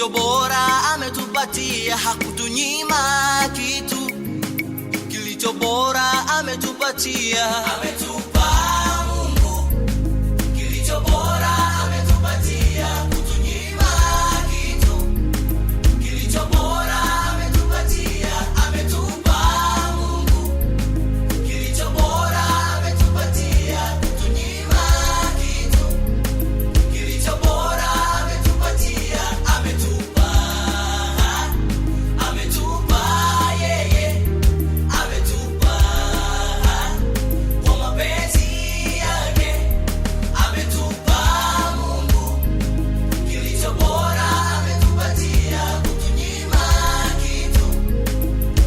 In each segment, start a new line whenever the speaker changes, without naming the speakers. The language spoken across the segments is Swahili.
kilicho bora ametupatia, hakutunyima kitu. Kilicho bora ametupatia, ametupa Mungu. Kilicho bora ametupatia, kutunyima kitu. Kilicho bora ametupatia, ametupa Mungu. Kilicho bora ametupatia, kutunyima kitu. Kilicho bora ametupatia, ametupa, ametupa yeye, ametupa kwa mapenzi yake, ametupa Mungu. Kilicho bora ametupatia, kutunyima kitu.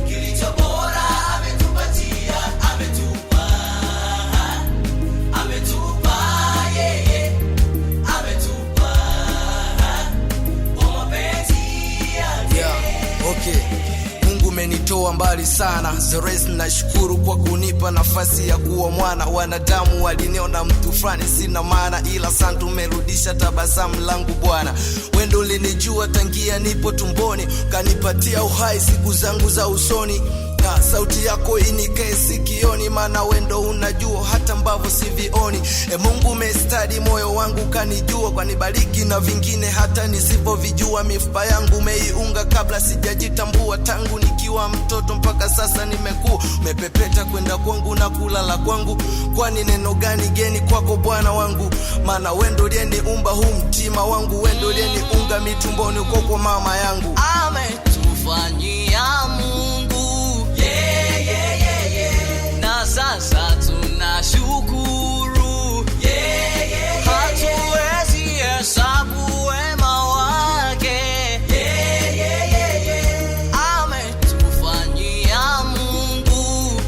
Kilicho bora ametupatia, ametupa, ametupa yeye, ametupa kwa mapenzi yake.
Okay. Mungu umenitoa mbali sana, Zeres nashukuru kwa kunipa nafasi ya kuwa mwana. Wanadamu waliniona mtu fulani sina maana, ila sasa umerudisha tabasamu langu Bwana. Wendo ulinijua tangia nipo tumboni, kanipatia uhai siku zangu za usoni. Na sauti yako inikae sikioni, maana wendo unajua hata ambavyo sivioni. Mungu umestadi moyo wangu kanijua, kwa nibariki na vingine hata nisipovijua. Mifupa yangu umeiunga kabla sijajitambua, tangu nikiwa mtoto mpaka sasa nimekuwa. Umepepeta kwenda kwangu na kulala kwangu, kwani neno gani geni kwako Bwana wangu? Maana wendo uliyeniumba huu mtima wangu, wendo uliyeniunga mitumboni uko kwa mama yangu.
Ametufanyia Mungu, na sasa tunashukuru. Hatuwezi hesabu wema wake. Ametufanyia Mungu,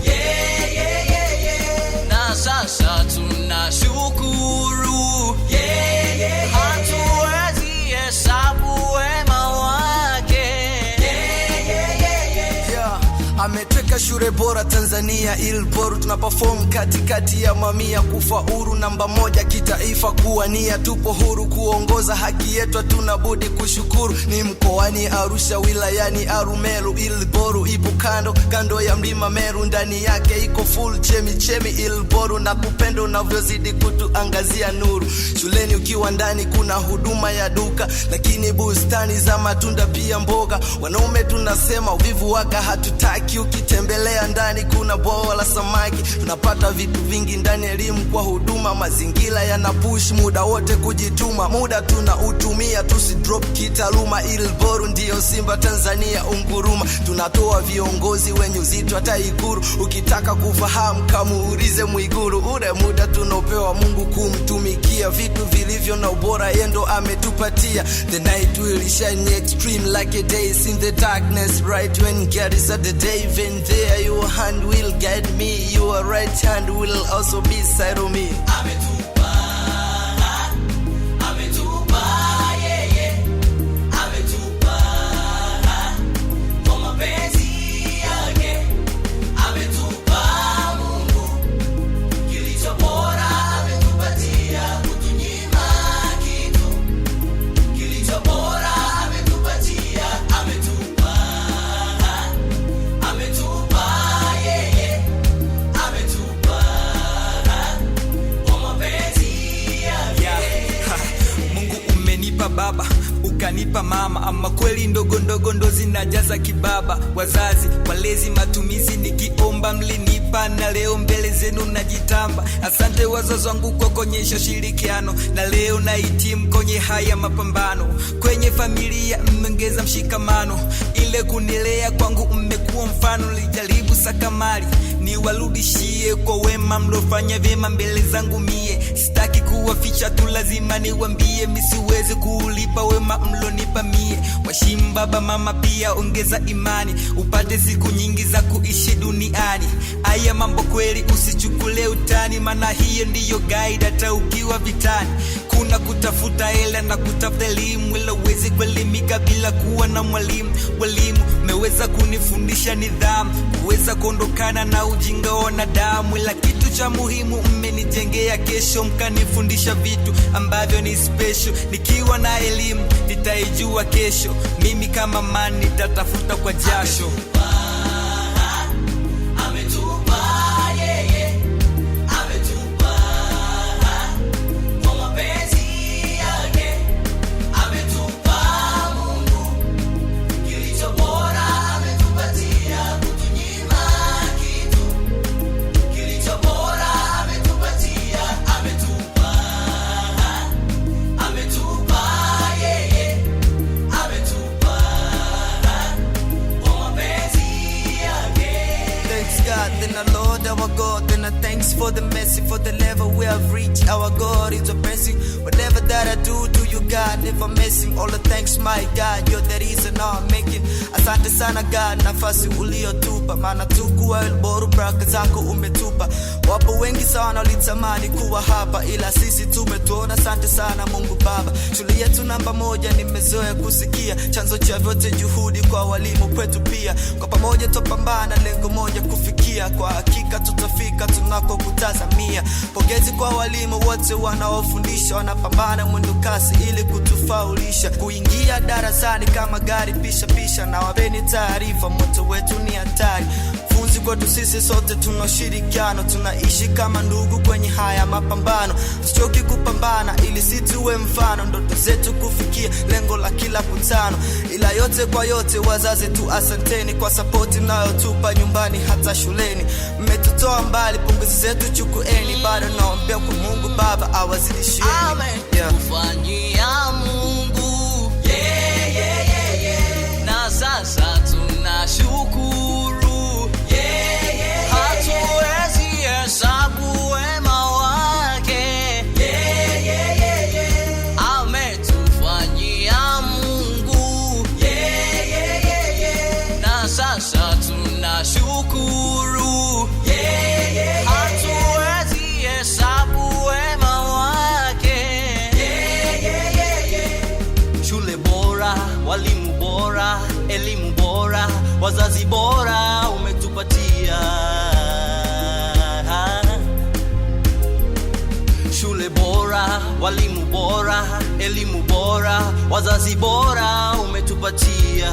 na sasa tunashukuru. Hatuwezi hesabu wema wake.
Ametweka shule bora Tanzania Ilboru, tunaperform katikati ya mamia, kufaulu namba 1 kitaifa kuwania. Tupo huru kuongoza haki yetu, hatuna budi kushukuru. Ni mkoani Arusha wilayani Arumeru, Ilboru ipo kando kando ya mlima Meru, ndani yake iko full chemi Ilboru, na kupenda unavyozidi kutuangazia nuru. Shuleni ukiwa ndani kuna huduma ya duka, lakini bustani za matunda pia mboga. Wanaume tunasema uvivu waka hatutaki, ukitembelea ndani kuna bwawa la samaki. Tunapata vitu vingi ndani, elimu kwa huduma, mazingira yana push muda wote kujituma. Muda tunautumia tusidrop kitaaluma, Ilboru ndio Simba Tanzania unguruma. Tunatoa viongozi wenye uzito hata Ikulu, ukitaka kufahamu kamuulize Mwigulu. Ule muda tunopewa Mungu kumtumikia, vitu vilivyo na ubora yendo ametupatia. The night will shine extreme like a day in the darkness, right when God is at the day. Even there your hand will guide me, your right hand will also be side of me.
Ametupa, ametupa yeye, ametupa kwa mapenzi yake, ametupa Mungu. Kilicho bora ametupatia, kutunyima kitu. Kilicho bora ametupatia, ametupa, ametupa yeye, ametupa kwa mapenzi yake.
Mungu umenipa baba ukanipa mama, ama kweli ndogo ndogo ndo zinajaza kibaba. Wazazi walezi matumizi nikiomba mlinipa, na leo mbele zenu najitamba. Asante wazazi wangu kwa kuonyesha shirikiano, na leo nahitimu kwenye haya mapambano. Kwenye familia mmeongeza mshikamano, ile kunilea kwangu mmekuwa mfano. Lijaribu sakamali niwarudishie kwa wema mlofanya vyema mbele zangu mie. Sitaki kuwaficha tu, lazima niwambie, misiwezi kuulipa wema mlonipa mie. Washimu baba mama pia ongeza imani, upate siku nyingi za kuishi duniani. Aya mambo kweli usichukule utani, maana hiyo ndiyo guide hata ukiwa vitani. Kuna kutafuta hela na kutafuta elimu, ila uwezi kuelimika bila kuwa na mwalimu. Walimu meweza kunifundisha nidhamu, kuweza kuondokana na ujinga wa wanadamu. Ila kitu cha muhimu mmenijengea kesho, mkanifundisha vitu ambavyo ni special. Nikiwa na elimu anaijua kesho. Mimi kama man nitatafuta kwa jasho.
Ametupa yeye, ametupa kwa mapenzi yake, ametupa Mungu kilicho bora, ametupatia kutunyima kitu kilicho bora, ametupatia, ametupa yeye, ametupa kwa mapenzi yake.
Thanks God, then our Lord, our God, then I thanks for the mercy, for the level we have reached. Our God is a blessing. Whatever that I do you God, never missing. All the thanks my God, you're the reason I'm making. Asante sana God, nafasi uliotupa, maana tukuwa elboru, baraka zako umetupa. Wapo wengi sana walitamani kuwa hapa, ila sisi tumetuona. Asante sana Mungu Baba. Shule yetu namba 1 nimezoea kusikia, chanzo cha vyote juhudi kwa walimu kwetu pia. Kwa pamoja tupambana lengo moja kufikia, kwa hakika tutafika tunako kutazamia. Pongezi kwa walimu wote wanaofundisha, wanapambana mwendo kasi ili kutufaulisha. Kuingia darasani kama gari pisha, na wapeni taarifa moto wetu ni hatari. Funzi kwetu sisi sote tunashirikiano, tunaishi kama ndugu kwenye haya mapambano. Tuchoki kupambana ili situwe mfano, ndoto zetu kufikia lengo la kila kutano. Ila yote kwa yote wazazi tu asanteni kwa sapoti mnayotupa nyumbani hata shuleni. Mmetutoa mbali, pongezi zetu chukueni, bado naombea kwa Mungu Baba awazidishieni.
Ametufanyia Mungu na sasa tunashukuru, hatuwezi hesabu wema wake. Ametufanyia Mungu na sasa tunashukuru, hatuwezi hesabu wema wake. Shule bora, walimu bora, elimu bora, wazazi bora umetupatia. Shule bora, walimu bora, elimu bora, wazazi bora umetupatia.